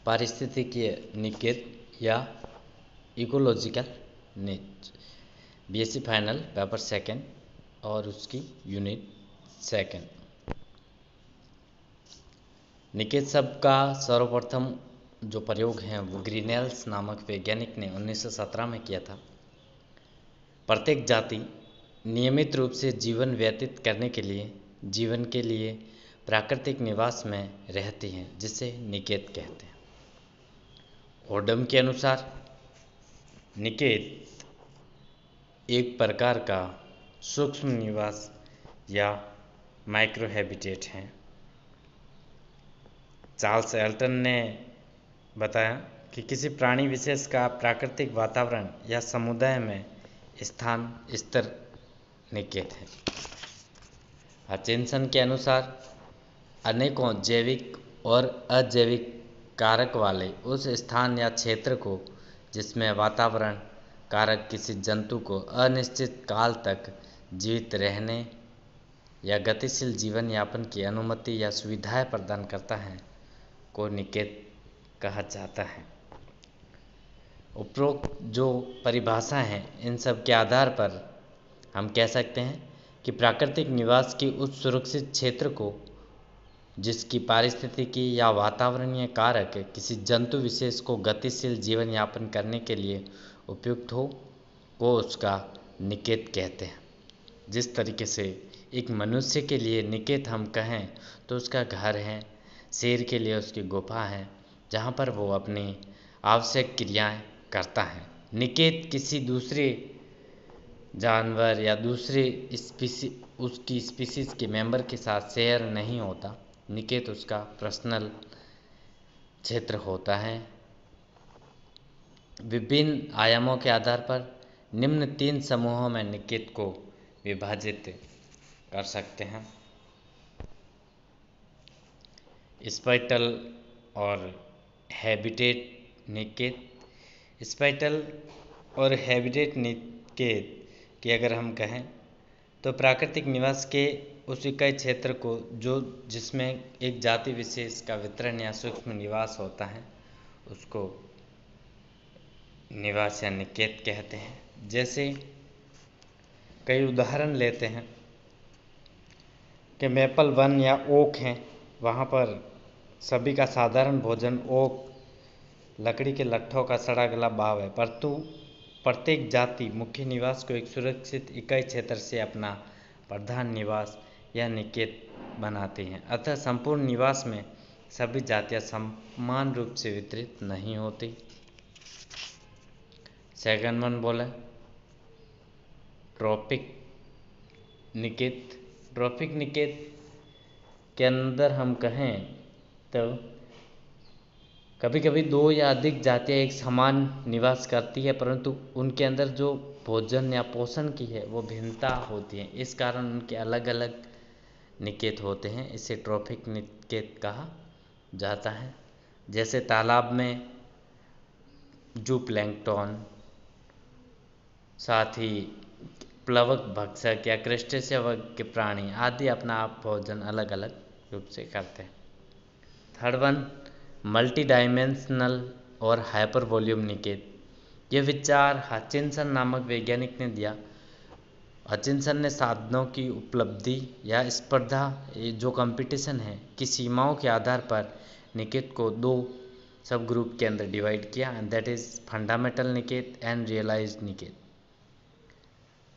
पारिस्थितिकीय निकेत या इकोलॉजिकल नीच, बीएससी फाइनल पेपर सेकंड और उसकी यूनिट सेकंड। निकेत शब्द का सर्वप्रथम जो प्रयोग है वो ग्रीनेल्स नामक वैज्ञानिक ने 1917 में किया था। प्रत्येक जाति नियमित रूप से जीवन व्यतीत करने के लिए जीवन के लिए प्राकृतिक निवास में रहती हैं, जिसे निकेत कहते हैं। ओडम के अनुसार निकेत एक प्रकार का सूक्ष्म निवास या माइक्रो हैबिटेट है। चार्ल्स एल्टन ने बताया कि किसी प्राणी विशेष का प्राकृतिक वातावरण या समुदाय में स्थान स्तर निकेत है। हचिंसन के अनुसार अनेकों जैविक और अजैविक कारक वाले उस स्थान या क्षेत्र को जिसमें वातावरण कारक किसी जंतु को अनिश्चित काल तक जीवित रहने या गतिशील जीवन यापन की अनुमति या सुविधाएं प्रदान करता है को निकेत कहा जाता है। उपरोक्त जो परिभाषा है इन सब के आधार पर हम कह सकते हैं कि प्राकृतिक निवास की उस सुरक्षित क्षेत्र को जिसकी पारिस्थितिकी या वातावरणीय कारक किसी जंतु विशेष को गतिशील जीवन यापन करने के लिए उपयुक्त हो को उसका निकेत कहते हैं। जिस तरीके से एक मनुष्य के लिए निकेत हम कहें तो उसका घर है, शेर के लिए उसकी गुफा है जहाँ पर वो अपनी आवश्यक क्रियाएं करता है। निकेत किसी दूसरे जानवर या दूसरे उसकी स्पीसीज के मेंबर के साथ शेयर नहीं होता। निकेत उसका पर्सनल क्षेत्र होता है। विभिन्न आयामों के आधार पर निम्न 3 समूहों में निकेत को विभाजित कर सकते हैं। स्पाइटल और हैबिटेट निकेत। स्पाइटल और हैबिटेट निकेत की अगर हम कहें तो प्राकृतिक निवास के उस इकाई क्षेत्र को जो जिसमें एक जाति विशेष का वितरण या सूक्ष्म निवास होता है उसको निवास या निकेत कहते हैं। जैसे कई उदाहरण लेते हैं कि मैपल वन या ओक हैं, वहाँ पर सभी का साधारण भोजन ओक लकड़ी के लट्ठों का सड़ा गला भाव है, परंतु प्रत्येक जाति मुख्य निवास को एक सुरक्षित इकाई क्षेत्र से अपना प्रधान निवास या निकेत बनाती हैं। अतः संपूर्ण निवास में सभी जातियां समान रूप से वितरित नहीं होती। सेकंड वन बोले ट्रॉपिक निकेत। ट्रॉपिक निकेत के अंदर हम कहें तो कभी कभी 2 या अधिक जातियां एक समान निवास करती है, परंतु उनके अंदर जो भोजन या पोषण की है वो भिन्नता होती है। इस कारण उनके अलग अलग निकेत होते हैं। इसे ट्रॉपिक निकेत कहा जाता है। जैसे तालाब में जूप्लैंक्टन, साथ ही प्लवक भक्षक या क्रस्टेशिया वर्ग के प्राणी आदि अपना आप भोजन अलग अलग रूप से करते हैं। थर्ड वन मल्टी डायमेंशनल और हाइपर वॉल्यूम निकेत। यह विचार हचिंसन नामक वैज्ञानिक ने दिया। हचिंसन ने साधनों की उपलब्धि या स्पर्धा जो कंपटीशन है की सीमाओं के आधार पर निकेत को 2 सब ग्रुप के अंदर डिवाइड किया, एंड दैट इज फंडामेंटल निकेत एंड रियलाइज्ड निकेत।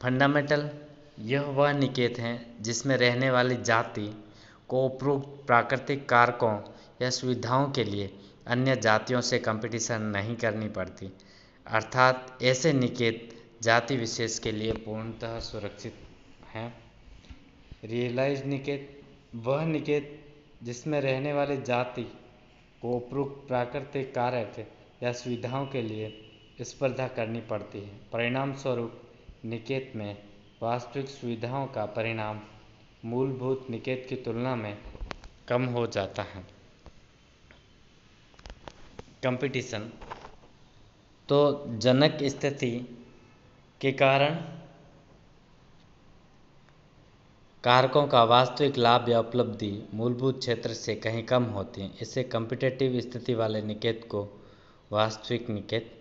फंडामेंटल यह वह निकेत हैं जिसमें रहने वाली जाति को उपरोक्त प्राकृतिक कारकों या सुविधाओं के लिए अन्य जातियों से कंपटीशन नहीं करनी पड़ती, अर्थात ऐसे निकेत जाति विशेष के लिए पूर्णतः सुरक्षित हैं। रियलाइज्ड निकेत वह निकेत जिसमें रहने वाली जाति को उपरोक्त प्राकृतिक कारक या सुविधाओं के लिए स्पर्धा करनी पड़ती है। परिणाम स्वरूप निकेत में वास्तविक सुविधाओं का परिणाम मूलभूत निकेत की तुलना में कम हो जाता है। कंपटीशन तो जनक स्थिति के कारण कारकों का वास्तविक लाभ या उपलब्धि मूलभूत क्षेत्र से कहीं कम होती है। इससे कम्पिटिटिव स्थिति वाले निकेत को वास्तविक निकेत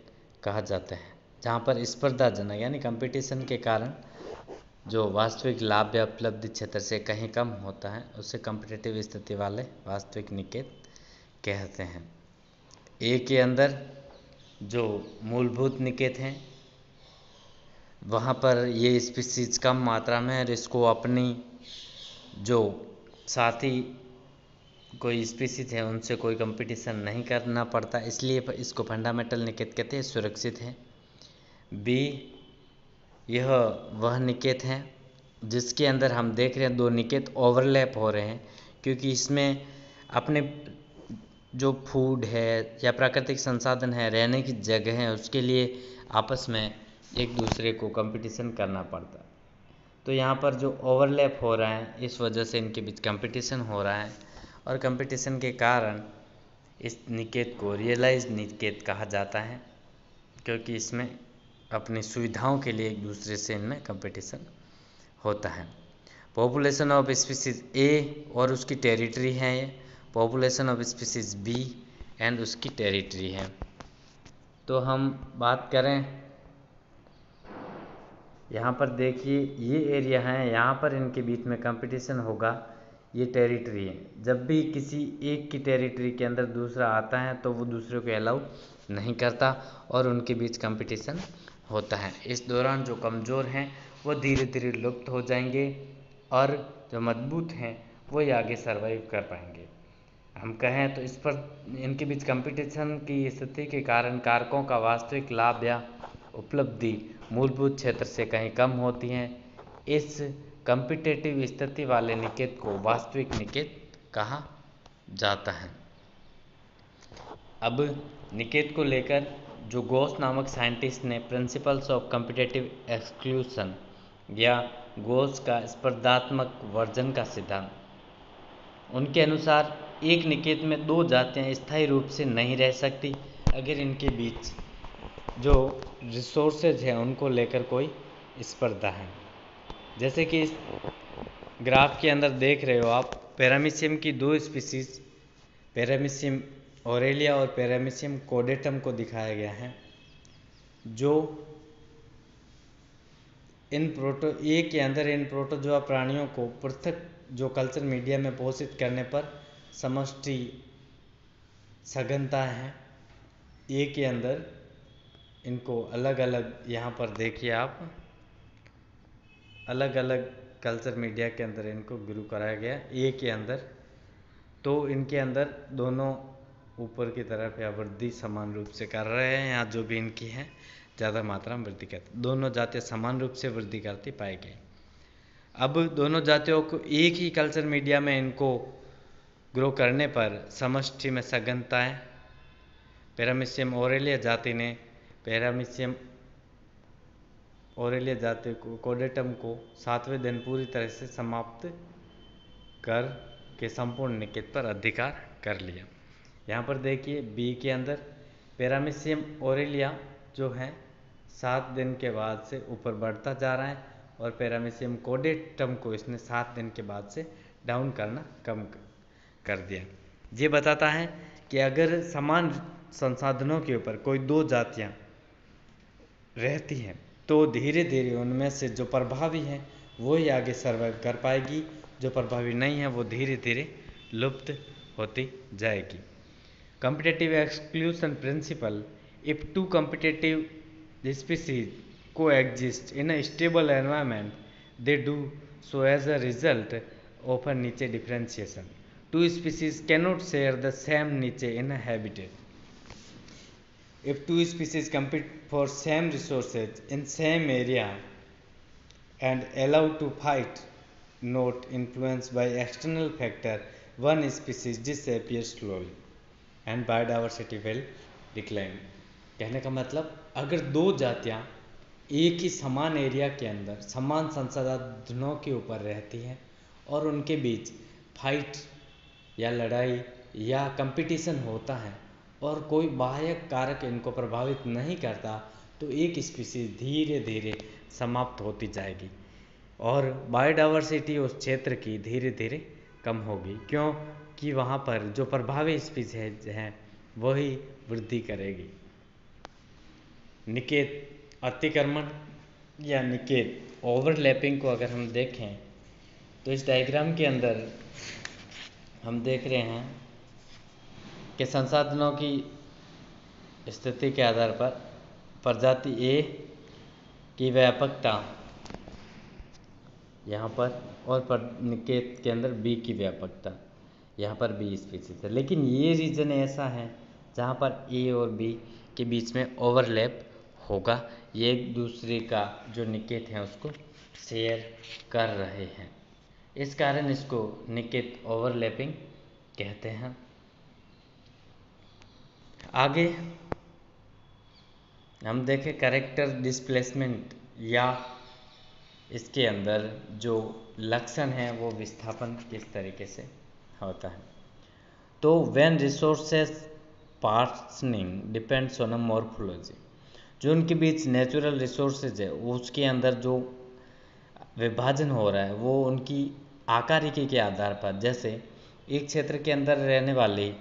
कहा जाता है, जहाँ पर स्पर्धाजनक यानी कंपटीशन के कारण जो वास्तविक लाभ या उपलब्धि क्षेत्र से कहीं कम होता है उसे कम्पिटिटिव स्थिति वाले वास्तविक निकेत कहते हैं। ए के अंदर जो मूलभूत निकेत हैं वहाँ पर ये स्पीसीज कम मात्रा में है और इसको अपनी जो साथी कोई स्पीसीज है उनसे कोई कंपटीशन नहीं करना पड़ता, इसलिए इसको फंडामेंटल निकेत कहते हैं, सुरक्षित है। बी, यह वह निकेत है जिसके अंदर हम देख रहे हैं दो निकेत ओवरलैप हो रहे हैं, क्योंकि इसमें अपने जो फूड है या प्राकृतिक संसाधन है, रहने की जगह है, उसके लिए आपस में एक दूसरे को कंपटीशन करना पड़ता है। तो यहाँ पर जो ओवरलैप हो रहा है इस वजह से इनके बीच कंपटीशन हो रहा है और कंपटीशन के कारण इस निकेत को रियलाइज निकेत कहा जाता है, क्योंकि इसमें अपनी सुविधाओं के लिए एक दूसरे से इनमें कंपटीशन होता है। पॉपुलेशन ऑफ स्पीसीज ए और उसकी टेरिटरी है, ये population of species B and उसकी टेरिटरी है। तो हम बात करें यहाँ पर देखिए ये एरिया है, यहाँ पर इनके बीच में कंपटीशन होगा, ये टेरिटरी है। जब भी किसी एक की टेरिटरी के अंदर दूसरा आता है तो वो दूसरे को अलाउ नहीं करता और उनके बीच कंपटीशन होता है। इस दौरान जो कमज़ोर हैं वो धीरे धीरे लुप्त हो जाएंगे और जो मजबूत हैं वो ही आगे सर्वाइव कर पाएंगे। हम कहें तो इस पर इनके बीच कंपटीशन की स्थिति के कारण कारकों का वास्तविक लाभ या उपलब्धि मूलभूत क्षेत्र से कहीं कम होती हैं। इस कम्पिटिटिव स्थिति वाले निकेत को वास्तविक निकेत कहा जाता है। अब निकेत को लेकर जो गॉस नामक साइंटिस्ट ने प्रिंसिपल्स ऑफ कम्पिटिटिव एक्सक्लूशन या गॉस का स्पर्धात्मक वर्जन का सिद्धांत, उनके अनुसार एक निकेत में दो जातियां स्थायी रूप से नहीं रह सकती अगर इनके बीच जो रिसोर्सेज है उनको लेकर कोई स्पर्धा है। जैसे कि इस ग्राफ के अंदर देख रहे हो आप, पैरामीशियम की दो स्पीसीज, पैरामीशियम ऑरेलिया और पैरामीशियम कोडेटम को दिखाया गया है, जो इन ए के अंदर इन प्रोटोजोआ प्राणियों को पृथक जो कल्चर मीडिया में पोषित करने पर समष्टि सघनता है। ए के अंदर इनको अलग अलग, यहाँ पर देखिए आप, अलग अलग कल्चर मीडिया के अंदर इनको ग्रू कराया गया ए के अंदर। तो इनके अंदर दोनों ऊपर की तरफ या वृद्धि समान रूप से कर रहे हैं, यहाँ जो भी इनकी है ज़्यादा मात्रा में वृद्धि करती, दोनों जातियाँ समान रूप से वृद्धि करती पाई गई। अब दोनों जातियों को एक ही कल्चर मीडिया में इनको ग्रो करने पर समष्टि में सघनता है। पैरामीशियम ऑरेलिया जाति ने पैरामीशियम ऑरेलिया जाति को कोडेटम को 7वें दिन पूरी तरह से समाप्त कर के संपूर्ण निकेत पर अधिकार कर लिया। यहाँ पर देखिए बी के अंदर पैरामीशियम ऑरेलिया जो है 7 दिन के बाद से ऊपर बढ़ता जा रहा है और पैरामीशियम कोडेटम को इसने 7 दिन के बाद से डाउन करना कम कर दिया। ये बताता है कि अगर समान संसाधनों के ऊपर कोई दो जातियाँ रहती हैं तो धीरे धीरे उनमें से जो प्रभावी हैं वो ही आगे सर्वाइव कर पाएगी, जो प्रभावी नहीं है वो धीरे धीरे लुप्त होती जाएगी। Competitive exclusion principle, if two competitive species coexist in a stable environment they do so as a result of a niche differentiation. Two species cannot share the same niche in a habitat. If two species compete for same resources in same area and allowed to fight, not influenced by external factor, one species disappears slowly and biodiversity will decline. कहने का मतलब अगर दो जातियाँ एक ही समान area के अंदर समान संसाधनों के ऊपर रहती हैं और उनके बीच फाइट या लड़ाई या कंपटीशन होता है और कोई बाह्य कारक इनको प्रभावित नहीं करता, तो एक स्पीसीज धीरे धीरे समाप्त होती जाएगी और बायोडाइवर्सिटी उस क्षेत्र की धीरे धीरे कम होगी, क्योंकि वहाँ पर जो प्रभावी स्पीसीज हैं वही वृद्धि करेगी। निकेत अतिक्रमण या निकेत ओवरलैपिंग को अगर हम देखें तो इस डायग्राम के अंदर हम देख रहे हैं कि संसाधनों की स्थिति के आधार पर प्रजाति ए की व्यापकता यहाँ पर और निकेत के अंदर बी की व्यापकता, यहाँ पर बी स्पीसीज है। लेकिन ये रीजन ऐसा है जहाँ पर ए और बी के बीच में ओवरलैप होगा, ये एक दूसरे का जो निकेत है उसको शेयर कर रहे हैं, इस कारण इसको निकेत ओवरलैपिंग कहते हैं। आगे हम देखें कैरेक्टर डिस्प्लेसमेंट या इसके अंदर जो लक्षण है वो विस्थापन किस तरीके से होता है। तो when resources parsing depends on a morphology, जो उनके बीच नेचुरल रिसोर्सेज है उसके अंदर जो विभाजन हो रहा है वो उनकी आकारिकी के आधार पर, जैसे एक क्षेत्र के अंदर रहने वाली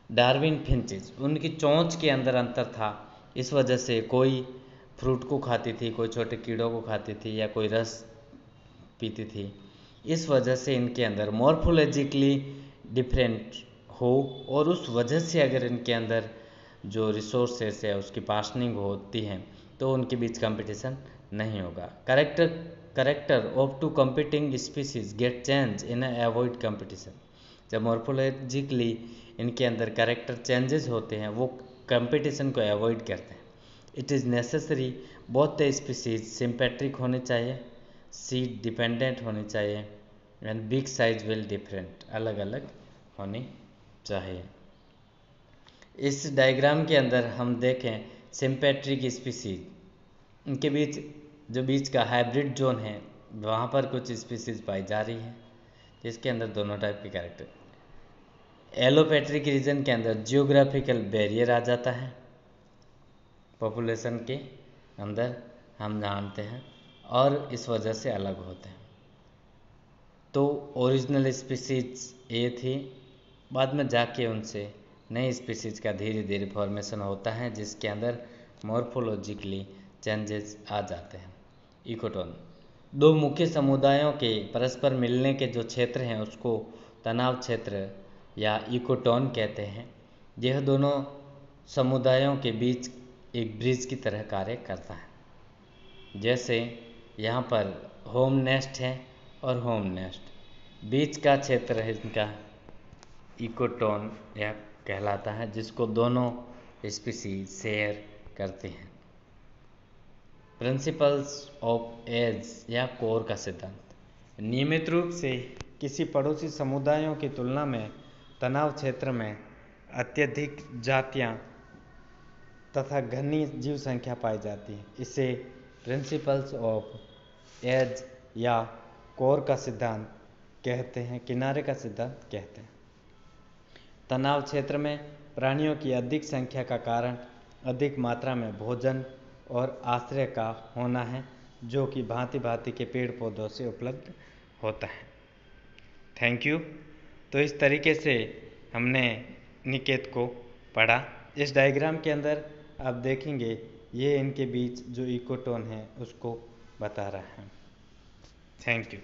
डार्विन फिंचेस, उनकी चोंच के अंदर अंतर था, इस वजह से कोई फ्रूट को खाती थी, कोई छोटे कीड़ों को खाती थी या कोई रस पीती थी, इस वजह से इनके अंदर मॉर्फोलॉजिकली डिफरेंट हो, और उस वजह से अगर इनके अंदर जो रिसोर्सेस है उसकी पार्सनिंग होती है तो उनके बीच कंपटीशन नहीं होगा। Character of two competing species get change in avoid competition, जब मॉर्फोलॉजिकली इनके अंदर कैरेक्टर चेंजेस होते हैं वो कंपटीशन को अवॉइड करते हैं। It is necessary both the species sympatric होने चाहिए, सीड डिपेंडेंट होनी चाहिए, and big size will different, अलग अलग होनी चाहिए। इस डायग्राम के अंदर हम देखें सिम्पेट्रिक स्पीसीज, इनके बीच जो बीच का हाइब्रिड जोन है वहाँ पर कुछ स्पीसीज पाई जा रही है जिसके अंदर दोनों टाइप के कैरेक्टर। एलोपेट्रिक रीजन के अंदर जियोग्राफिकल बैरियर आ जाता है पॉपुलेशन के अंदर, हम जानते हैं, और इस वजह से अलग होते हैं। तो ओरिजिनल स्पीसीज ए थी, बाद में जाके उनसे नई स्पीसीज का धीरे धीरे फॉर्मेशन होता है जिसके अंदर मॉर्फोलॉजिकली चेंजेस आ जाते हैं। इकोटोन, दो मुख्य समुदायों के परस्पर मिलने के जो क्षेत्र हैं उसको तनाव क्षेत्र या इकोटोन कहते हैं। यह दोनों समुदायों के बीच एक ब्रिज की तरह कार्य करता है। जैसे यहाँ पर होम नेस्ट है और होम नेस्ट, बीच का क्षेत्र है इनका इकोटोन या कहलाता है, जिसको दोनों स्पीसीज शेयर करते हैं। प्रिंसिपल्स ऑफ एज या कोर का सिद्धांत, नियमित रूप से किसी पड़ोसी समुदायों की तुलना में तनाव क्षेत्र में अत्यधिक जातियां तथा घनी जीव संख्या पाई जाती है। इसे प्रिंसिपल्स ऑफ एज या कोर का सिद्धांत कहते हैं, किनारे का सिद्धांत कहते हैं। तनाव क्षेत्र में प्राणियों की अधिक संख्या का कारण अधिक मात्रा में भोजन और आश्रय का होना है, जो कि भांति भांति के पेड़ पौधों से उपलब्ध होता है। Thank you. तो इस तरीके से हमने निकेत को पढ़ा। इस डायग्राम के अंदर आप देखेंगे ये इनके बीच जो इकोटोन है उसको बता रहा है। Thank you.